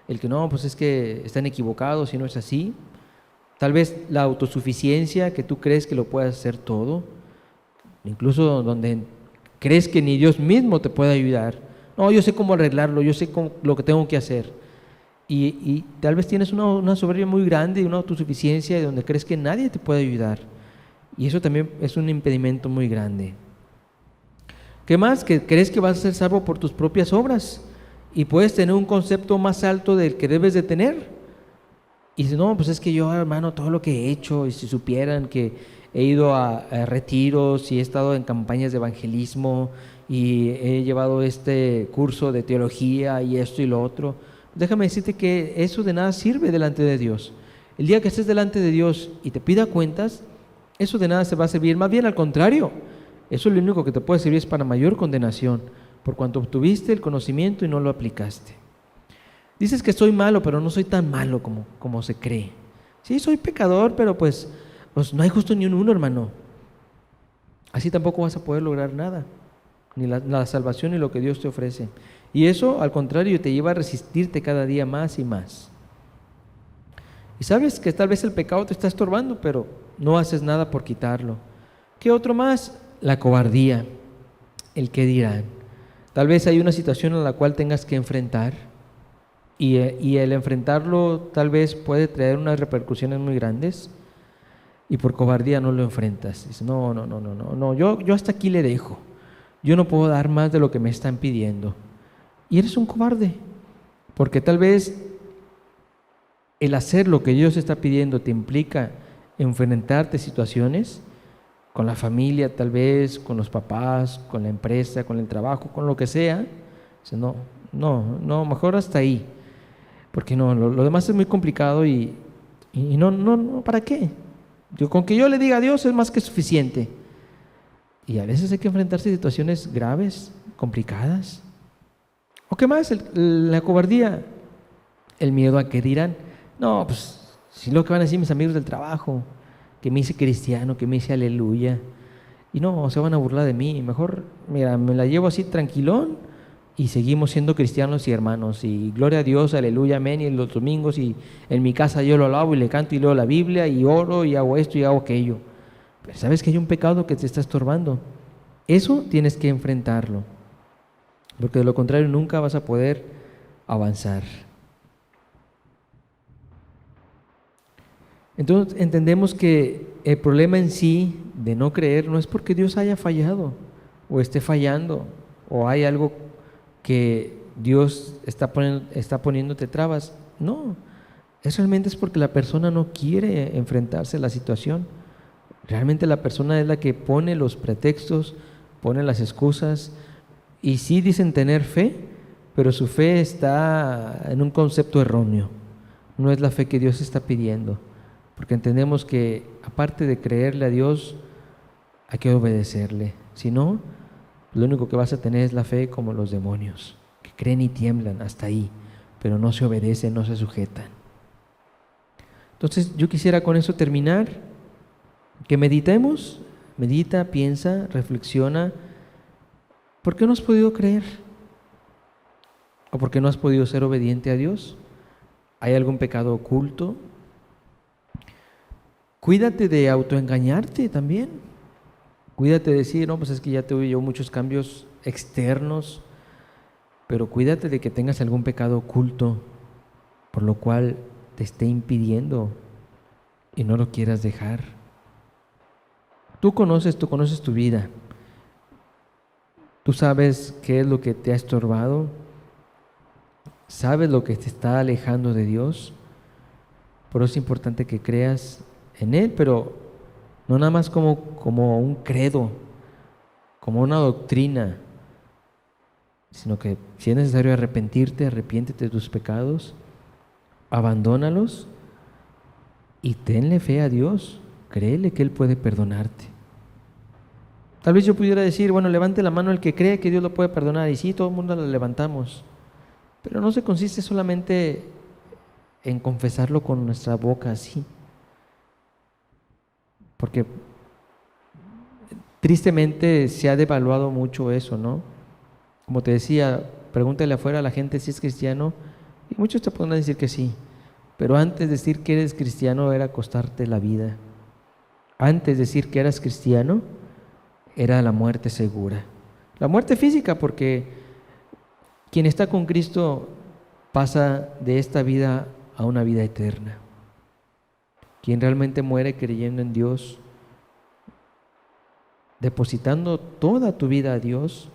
el que no, pues es que están equivocados y no es así. Tal vez la autosuficiencia, que tú crees que lo puedes hacer todo, incluso donde crees que ni Dios mismo te puede ayudar. No, yo sé cómo arreglarlo, yo sé lo que tengo que hacer. Y tal vez tienes una soberbia muy grande, una autosuficiencia donde crees que nadie te puede ayudar. Y eso también es un impedimento muy grande. ¿Qué más? Que crees que vas a ser salvo por tus propias obras y puedes tener un concepto más alto del que debes de tener. Y dices, no, pues es que yo, hermano, todo lo que he hecho, y si supieran que he ido a retiros y he estado en campañas de evangelismo y he llevado este curso de teología y esto y lo otro, déjame decirte que eso de nada sirve delante de Dios. El día que estés delante de Dios y te pida cuentas, eso de nada se va a servir, más bien al contrario, eso lo único que te puede servir es para mayor condenación, por cuanto obtuviste el conocimiento y no lo aplicaste. Dices que soy malo, pero no soy tan malo como se cree. Sí, soy pecador, pero pues no hay justo ni uno, hermano. Así tampoco vas a poder lograr nada, ni la salvación ni lo que Dios te ofrece. Y eso, al contrario, te lleva a resistirte cada día más y más. Y sabes que tal vez el pecado te está estorbando, pero no haces nada por quitarlo. ¿Qué otro más? La cobardía, el qué dirán. Tal vez hay una situación en la cual tengas que enfrentar y el enfrentarlo tal vez puede traer unas repercusiones muy grandes y por cobardía no lo enfrentas. Dices, no, yo hasta aquí le dejo. Yo no puedo dar más de lo que me están pidiendo. Y eres un cobarde, porque tal vez el hacer lo que Dios está pidiendo te implica enfrentarte a situaciones con la familia, tal vez, con los papás, con la empresa, con el trabajo, con lo que sea. Dices, no, mejor hasta ahí, porque no, lo demás es muy complicado y no, ¿para qué? Con que yo le diga a Dios es más que suficiente. Y a veces hay que enfrentarse a situaciones graves, complicadas. ¿O qué más? La cobardía, el miedo a qué dirán. No, pues, si lo que van a decir mis amigos del trabajo, que me hice cristiano, que me hice aleluya, y no, se van a burlar de mí. Mejor, mira, me la llevo así tranquilón y seguimos siendo cristianos y hermanos, y gloria a Dios, aleluya, amén, y los domingos, y en mi casa yo lo alabo y le canto y leo la Biblia, y oro, y hago esto y hago aquello. Pero sabes que hay un pecado que te está estorbando. Eso tienes que enfrentarlo, porque de lo contrario nunca vas a poder avanzar. Entonces entendemos que el problema en sí de no creer no es porque Dios haya fallado o esté fallando o hay algo que Dios está poniéndote trabas. No, realmente es porque la persona no quiere enfrentarse a la situación. Realmente la persona es la que pone los pretextos, pone las excusas y sí dicen tener fe, pero su fe está en un concepto erróneo. No es la fe que Dios está pidiendo. Porque entendemos que aparte de creerle a Dios, hay que obedecerle. Si no, lo único que vas a tener es la fe como los demonios, que creen y tiemblan hasta ahí, pero no se obedecen, no se sujetan. Entonces yo quisiera con eso terminar, que meditemos, medita, piensa, reflexiona. ¿Por qué no has podido creer? ¿O por qué no has podido ser obediente a Dios? ¿Hay algún pecado oculto? Cuídate de autoengañarte también. Cuídate de decir, no, pues es que ya tuve yo muchos cambios externos, pero cuídate de que tengas algún pecado oculto, por lo cual te esté impidiendo y no lo quieras dejar. Tú conoces tu vida. Tú sabes qué es lo que te ha estorbado. Sabes lo que te está alejando de Dios. Por eso es importante que creas en Él, pero no nada más como un credo, como una doctrina, sino que si es necesario arrepentirte, arrepiéntete de tus pecados, abandónalos y tenle fe a Dios, créele que Él puede perdonarte. Tal vez yo pudiera decir, bueno, levante la mano el que cree que Dios lo puede perdonar, y sí, todo el mundo la levantamos, pero no se consiste solamente en confesarlo con nuestra boca así. Porque tristemente se ha devaluado mucho eso, ¿no? Como te decía, pregúntale afuera a la gente si es cristiano y muchos te podrán decir que sí, pero antes de decir que eres cristiano era costarte la vida. Antes de decir que eras cristiano era la muerte segura. La muerte física, porque Quien está con Cristo pasa de esta vida a una vida eterna. Quien realmente muere creyendo en Dios, depositando toda tu vida a Dios,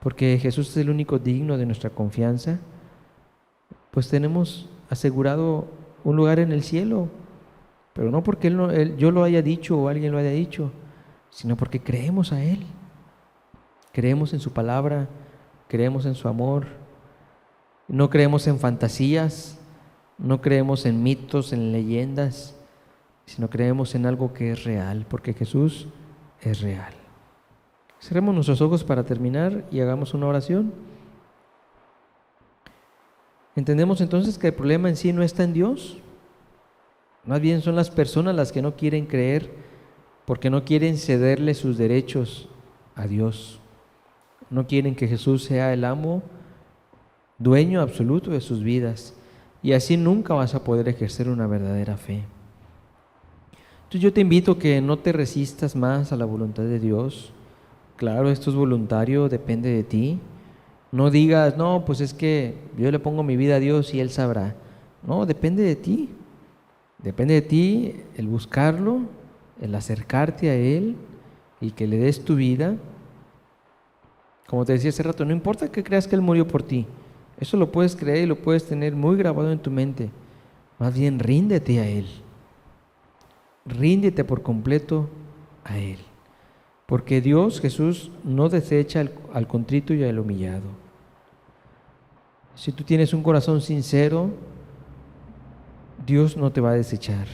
porque Jesús es el único digno de nuestra confianza, pues tenemos asegurado un lugar en el cielo, pero no porque yo lo haya dicho o alguien lo haya dicho, sino porque creemos a Él, creemos en su palabra, creemos en su amor, no creemos en fantasías, no creemos en mitos, en leyendas, sino creemos en algo que es real, porque Jesús es real. Cerremos nuestros ojos para terminar y hagamos una oración. Entendemos entonces que el problema en sí no está en Dios, más bien son las personas las que no quieren creer porque no quieren cederle sus derechos a Dios. No quieren que Jesús sea el amo, dueño absoluto de sus vidas, y así nunca vas a poder ejercer una verdadera fe. Entonces yo te invito a que no te resistas más a la voluntad de Dios. Claro, esto es voluntario, depende de ti. No digas, no, pues es que yo le pongo mi vida a Dios y Él sabrá. No, depende de ti. Depende de ti el buscarlo, el acercarte a Él y que le des tu vida. Como te decía hace rato, no importa que creas que Él murió por ti. Eso lo puedes creer y lo puedes tener muy grabado en tu mente. Más bien, ríndete a Él. Ríndete por completo a Él. Porque Dios, Jesús, no desecha al contrito y al humillado. Si tú tienes un corazón sincero, Dios no te va a desechar.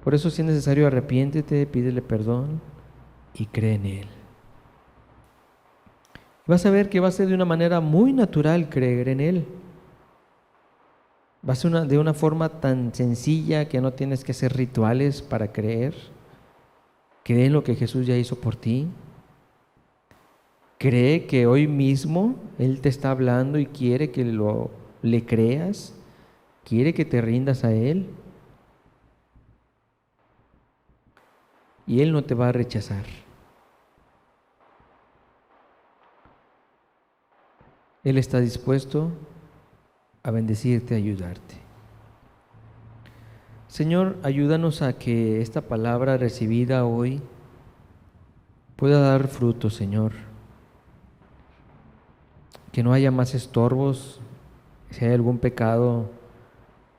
Por eso, si es necesario, arrepiéntete, pídele perdón y cree en Él. Vas a ver que va a ser de una manera muy natural creer en Él. Va a ser de una forma tan sencilla que no tienes que hacer rituales para creer. Cree en lo que Jesús ya hizo por ti. Cree que hoy mismo Él te está hablando y quiere que le creas. Quiere que te rindas a Él. Y Él no te va a rechazar. Él está dispuesto a bendecirte, a ayudarte. Señor, ayúdanos a que esta palabra recibida hoy pueda dar fruto, Señor. Que no haya más estorbos. Si hay algún pecado,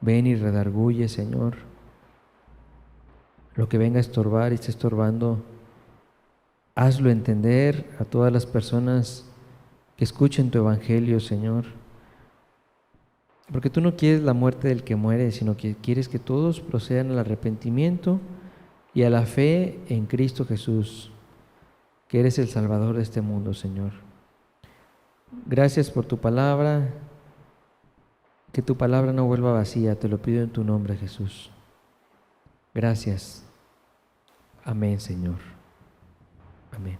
ven y redarguye, Señor. Lo que venga a estorbar y esté estorbando, hazlo entender a todas las personas que escuchen tu evangelio, Señor. Porque tú no quieres la muerte del que muere, sino que quieres que todos procedan al arrepentimiento y a la fe en Cristo Jesús, que eres el Salvador de este mundo, Señor. Gracias por tu palabra, que tu palabra no vuelva vacía, te lo pido en tu nombre, Jesús. Gracias. Amén, Señor. Amén.